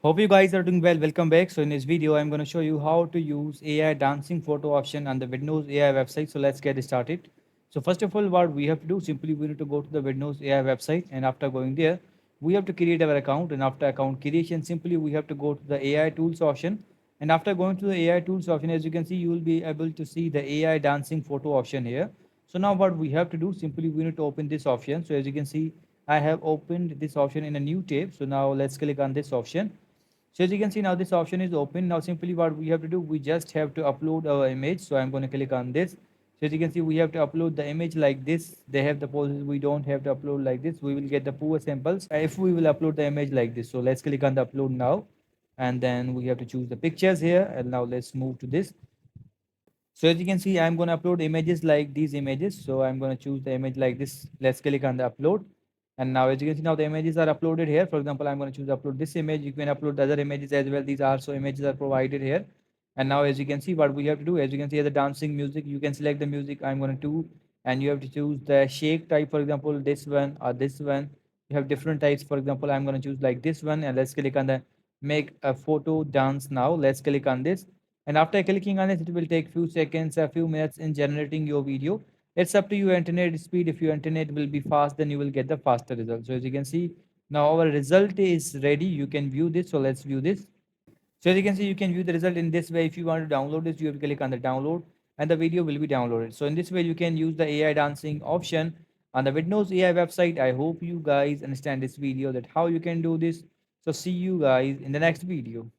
Hope you guys are doing well. Welcome back. So in this video, I'm going to show you how to use AI dancing photo option on the Vidnoz AI website. So let's get started. So first of all, what we have to do, simply we need to go to the Vidnoz AI website, and after going there, we have to create our account, and after account creation, simply we have to go to the AI tools option. And after going to the AI tools option, as you can see, you will be able to see the AI dancing photo option here. So now what we have to do, simply we need to open this option. So as you can see, I have opened this option in a new tab. So now let's click on this option. So as you can see now this option is open. Now simply what we have to do, we just have to upload our image. So I'm going to click on this. So as you can see, we have to upload the image like this. They have the poses. We don't have to upload like this. We will get the poor samples if we will upload the image like this. So let's click on the upload now. And then we have to choose the pictures here. And now let's move to this. So as you can see, I'm going to upload images like these images. So I'm going to choose the image like this. Let's click on the upload. And now as you can see, now the images are uploaded here. For example, I'm going to choose upload this image. You can upload the other images as well. These are so images are provided here. And now as you can see, what we have to do, as you can see, the dancing music, you can select the music I'm going to do. And you have to choose the shake type, for example, this one or this one. You have different types. For example, I'm going to choose like this one. And let's click on the make a photo dance now. Let's click on this, and after clicking on it, it will take few seconds, a few minutes in generating your video. It's up to your internet speed. If your internet will be fast, then you will get the faster result. So as you can see, now our result is ready. You can view this. So let's view this. So as you can see, you can view the result in this way. If you want to download this, you have to click on the download and the video will be downloaded. So in this way, you can use the AI dancing option on the Windows AI website. I hope you guys understand this video that how you can do this. So see you guys in the next video.